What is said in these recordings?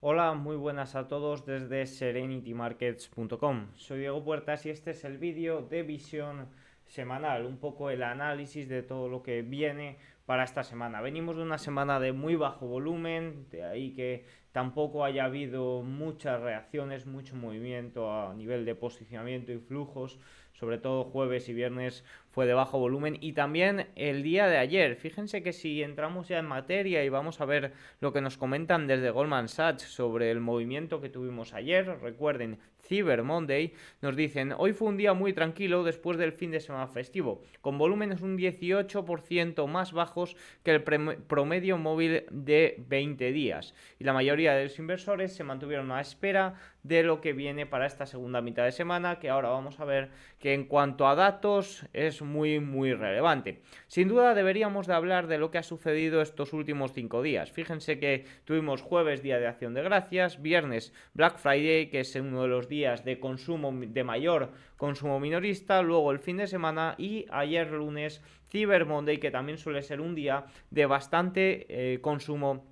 Hola, muy buenas a todos desde serenitymarkets.com. Soy Diego Puertas y este es el vídeo de visión semanal, un poco el análisis de todo lo que viene para esta semana. Venimos de una semana de muy bajo volumen, de ahí que tampoco haya habido muchas reacciones, mucho movimiento a nivel de posicionamiento y flujos, sobre todo jueves y viernes fue de bajo volumen, y también el día de ayer. Fíjense que si entramos ya en materia y vamos a ver lo que nos comentan desde Goldman Sachs sobre el movimiento que tuvimos ayer, recuerden, Cyber Monday, nos dicen: hoy fue un día muy tranquilo después del fin de semana festivo, con volúmenes un 18% más bajos que el promedio móvil de 20 días, y la mayoría de los inversores se mantuvieron a espera de lo que viene para esta segunda mitad de semana, que ahora vamos a ver que en cuanto a datos es muy relevante. Sin duda deberíamos de hablar de lo que ha sucedido estos últimos 5 días. Fíjense que tuvimos jueves día de acción de gracias, viernes Black Friday, que es uno de los días de consumo, de mayor consumo minorista, luego el fin de semana, y ayer lunes Cyber Monday, que también suele ser un día de bastante consumo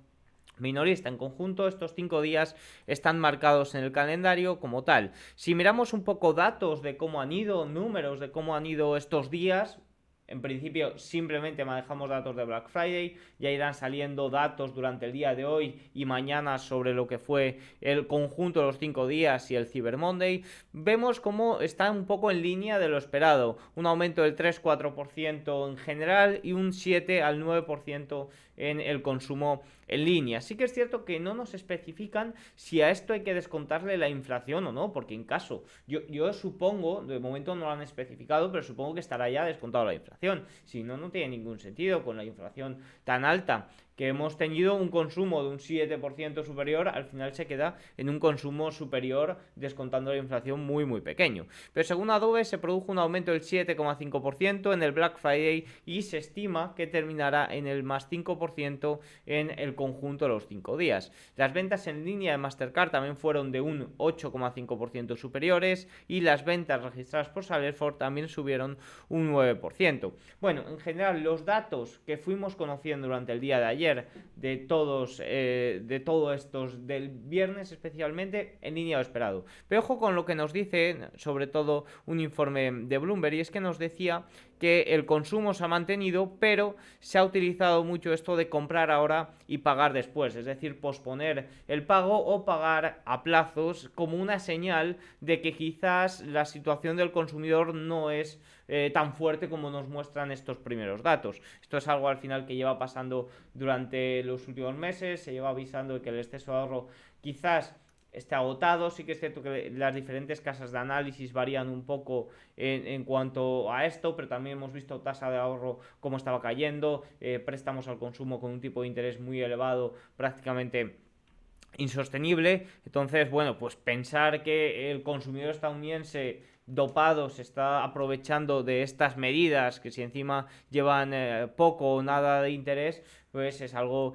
minorista. En conjunto, estos 5 días están marcados en el calendario como tal. Si miramos un poco datos de cómo han ido, números de cómo han ido estos días, en principio simplemente manejamos datos de Black Friday, ya irán saliendo datos durante el día de hoy y mañana sobre lo que fue el conjunto de los 5 días y el Cyber Monday. Vemos cómo está un poco en línea de lo esperado, un aumento del 3-4% en general y un 7 al 9% en el consumo en línea. Sí que es cierto que no nos especifican si a esto hay que descontarle la inflación o no, porque en caso, yo supongo, de momento no lo han especificado, pero supongo que estará ya descontado la inflación. Si no, no tiene ningún sentido con la inflación tan alta que hemos tenido. Un consumo de un 7% superior, al final se queda en un consumo superior descontando la inflación muy pequeño. Pero según Adobe se produjo un aumento del 7,5% en el Black Friday y se estima que terminará en el más 5% en el conjunto de los 5 días. Las ventas en línea de Mastercard también fueron de un 8,5% superiores, y las ventas registradas por Salesforce también subieron un 9%. Bueno, en general los datos que fuimos conociendo durante el día de ayer, de todos estos, del viernes especialmente, en línea lo esperado. Pero ojo con lo que nos dice, sobre todo un informe de Bloomberg, y es que nos decía que el consumo se ha mantenido, pero se ha utilizado mucho esto de comprar ahora y pagar después, es decir, posponer el pago o pagar a plazos, como una señal de que quizás la situación del consumidor no es tan fuerte como nos muestran estos primeros datos. Esto es algo al final que lleva pasando durante los últimos meses, se lleva avisando de que el exceso de ahorro quizás esté agotado. Sí que es cierto que las diferentes casas de análisis varían un poco en cuanto a esto, pero también hemos visto tasa de ahorro cómo estaba cayendo, préstamos al consumo con un tipo de interés muy elevado, prácticamente insostenible. Entonces, bueno, pues pensar que el consumidor estadounidense dopado se está aprovechando de estas medidas, que si encima llevan poco o nada de interés, pues es algo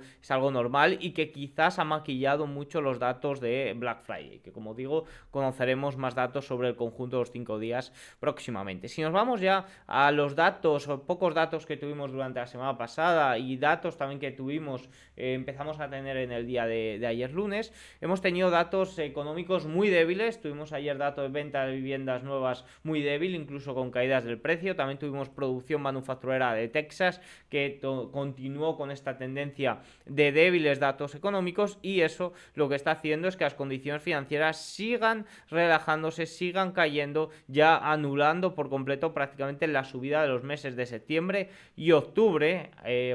normal, y que quizás ha maquillado mucho los datos de Black Friday, que como digo, conoceremos más datos sobre el conjunto de los 5 días próximamente. Si nos vamos ya a los datos, o pocos datos que tuvimos durante la semana pasada, y datos también que tuvimos, empezamos a tener en el día de ayer lunes, hemos tenido datos económicos muy débiles. Tuvimos ayer dato de venta de viviendas nuevas muy débil, incluso con caídas del precio. También tuvimos producción manufacturera de Texas, que continuó con esta tendencia de débiles datos económicos, y eso lo que está haciendo es que las condiciones financieras sigan relajándose, sigan cayendo, ya anulando por completo prácticamente la subida de los meses de septiembre y octubre,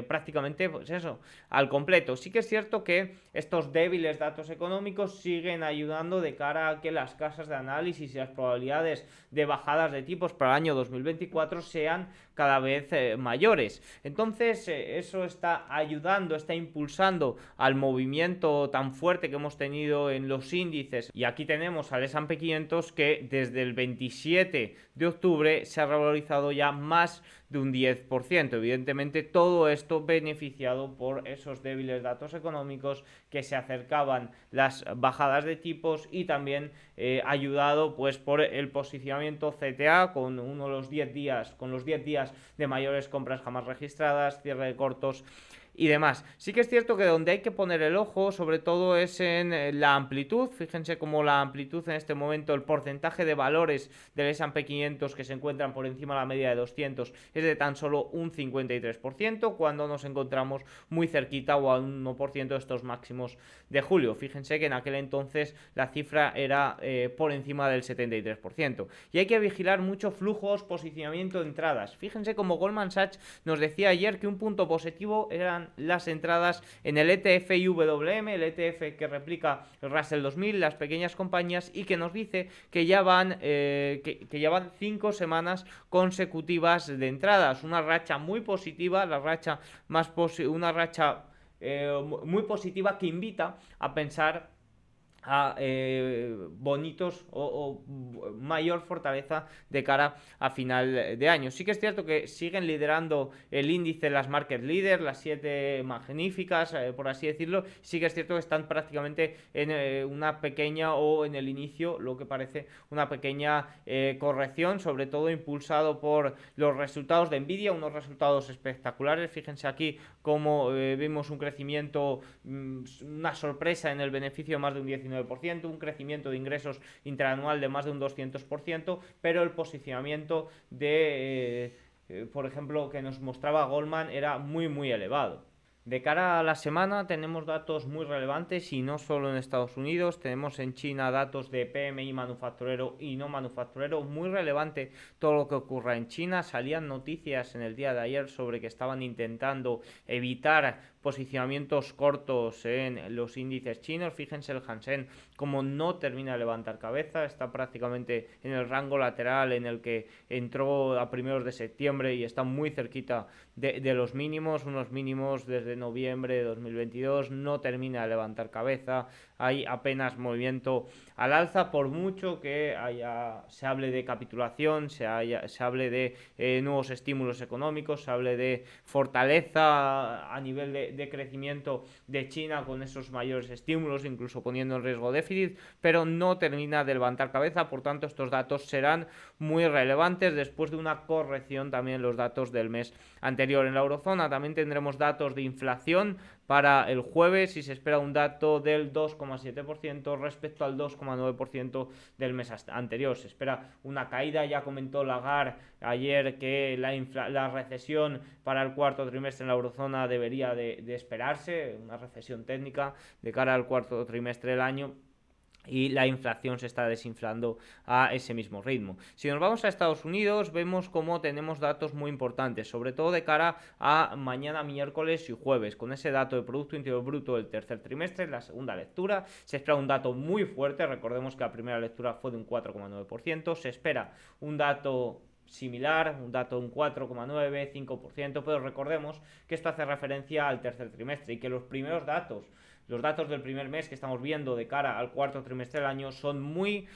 prácticamente pues eso, al completo. Sí que es cierto que estos débiles datos económicos siguen ayudando de cara a que las casas de análisis y las probabilidades de bajadas de tipos para el año 2024 sean cada vez mayores. Entonces eso está ayudando, está impulsando al movimiento tan fuerte que hemos tenido en los índices. Y aquí tenemos al S&P 500, que desde el 27 de octubre se ha revalorizado ya más de un 10%. Evidentemente todo esto beneficiado por esos débiles datos económicos que se acercaban las bajadas de tipos, y también ayudado pues por el posicionamiento CTA con uno de los 10 días, con los 10 días de mayores compras jamás registradas, cierre de cortos y demás. Sí que es cierto que donde hay que poner el ojo sobre todo es en la amplitud. Fíjense cómo la amplitud en este momento, el porcentaje de valores del S&P 500 que se encuentran por encima de la media de 200 es de tan solo un 53%, cuando nos encontramos muy cerquita o a un 1% de estos máximos de julio. Fíjense que en aquel entonces la cifra era por encima del 73%. Y hay que vigilar mucho flujos, posicionamiento, entradas. Fíjense como Goldman Sachs nos decía ayer que un punto positivo eran las entradas en el ETF IWM, el ETF que replica el Russell 2000, las pequeñas compañías, y que nos dice que ya van 5 semanas consecutivas de entradas, una racha muy positiva, una racha muy positiva que invita a pensar a bonitos o mayor fortaleza de cara a final de año. Sí que es cierto que siguen liderando el índice las market leaders, las 7 magníficas, por así decirlo. Sí que es cierto que están prácticamente en una pequeña, o en el inicio, lo que parece una pequeña corrección, sobre todo impulsado por los resultados de Nvidia, unos resultados espectaculares. Fíjense aquí cómo vimos un crecimiento, una sorpresa en el beneficio de más de un 19%, un crecimiento de ingresos interanual de más de un 200%, pero el posicionamiento de, por ejemplo, que nos mostraba Goldman era muy elevado. De cara a la semana tenemos datos muy relevantes, y no solo en Estados Unidos. Tenemos en China datos de PMI manufacturero y no manufacturero. Muy relevante todo lo que ocurra en China. Salían noticias en el día de ayer sobre que estaban intentando evitar posicionamientos cortos en los índices chinos. Fíjense el Hansen como no termina de levantar cabeza, está prácticamente en el rango lateral en el que entró a primeros de septiembre y está muy cerquita de los mínimos, unos mínimos desde noviembre de 2022, no termina de levantar cabeza, hay apenas movimiento al alza, por mucho que se hable de capitulación, se hable de nuevos estímulos económicos, se hable de fortaleza a nivel de crecimiento de China con esos mayores estímulos, incluso poniendo en riesgo déficit, pero no termina de levantar cabeza. Por tanto, estos datos serán muy relevantes después de una corrección también los datos del mes anterior. En la eurozona también tendremos datos de inflación para el jueves, y se espera un dato del 2,7% respecto al 2,9% del mes anterior. Se espera una caída. Ya comentó Lagarde ayer que la recesión para el cuarto trimestre en la eurozona debería de esperarse, una recesión técnica de cara al cuarto trimestre del año, y la inflación se está desinflando a ese mismo ritmo. Si nos vamos a Estados Unidos, vemos como tenemos datos muy importantes, sobre todo de cara a mañana miércoles y jueves, con ese dato de Producto Interior Bruto del tercer trimestre, la segunda lectura. Se espera un dato muy fuerte, recordemos que la primera lectura fue de un 4,9%, se espera un dato similar, un dato de un 4,9, 5%, pero recordemos que esto hace referencia al tercer trimestre, y que los datos del primer mes que estamos viendo de cara al cuarto trimestre del año son muy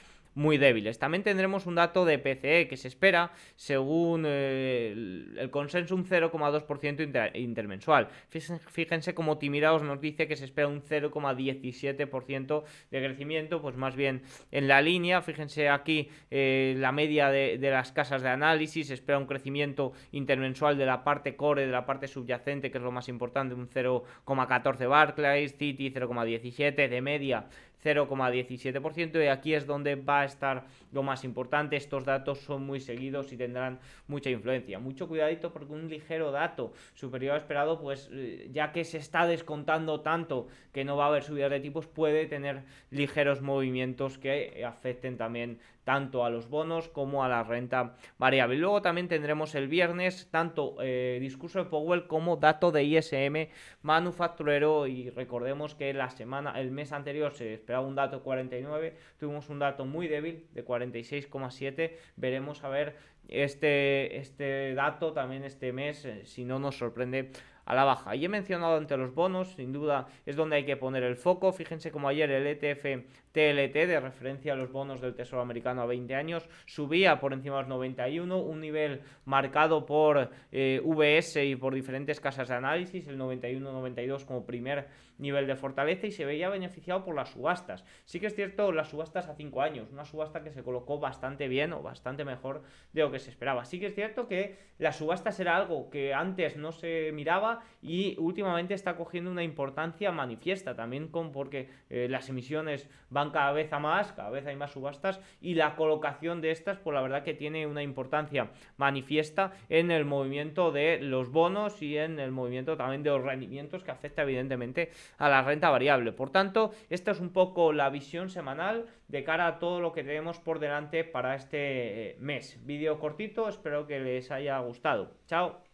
débiles. También tendremos un dato de PCE que se espera, según el consenso, un 0,2% intermensual. Fíjense como Timiraos nos dice que se espera un 0,17% de crecimiento, pues más bien en la línea. Fíjense aquí la media de las casas de análisis, se espera un crecimiento intermensual de la parte core, de la parte subyacente, que es lo más importante, un 0,14 Barclays, Citi 0,17, de media 0,17%, y aquí es donde va a estar lo más importante. Estos datos son muy seguidos y tendrán mucha influencia. Mucho cuidadito, porque un ligero dato superior a esperado, pues ya que se está descontando tanto que no va a haber subidas de tipos, puede tener ligeros movimientos que afecten también tanto a los bonos como a la renta variable. Luego también tendremos el viernes tanto discurso de Powell como dato de ISM manufacturero, y recordemos que el mes anterior se esperaba un dato 49, tuvimos un dato muy débil de 46,7. veremos a ver este dato también este mes, si no nos sorprende a la baja. Y he mencionado ante los bonos, sin duda es donde hay que poner el foco. Fíjense como ayer el ETF TLT, de referencia a los bonos del Tesoro americano a 20 años, subía por encima de los 91, un nivel marcado por VS y por diferentes casas de análisis, el 91-92 como primer nivel de fortaleza y se veía beneficiado por las subastas. Sí que es cierto, las subastas a 5 años, una subasta que se colocó bastante bien o bastante mejor de lo que se esperaba. Sí que es cierto que las subastas era algo que antes no se miraba y últimamente está cogiendo una importancia manifiesta también porque las emisiones van cada vez a más, cada vez hay más subastas y la colocación de estas pues la verdad que tiene una importancia manifiesta en el movimiento de los bonos y en el movimiento también de los rendimientos que afecta evidentemente a la renta variable. Por tanto, esta es un poco la visión semanal de cara a todo lo que tenemos por delante para este mes. Vídeo cortito, espero que les haya gustado. Chao.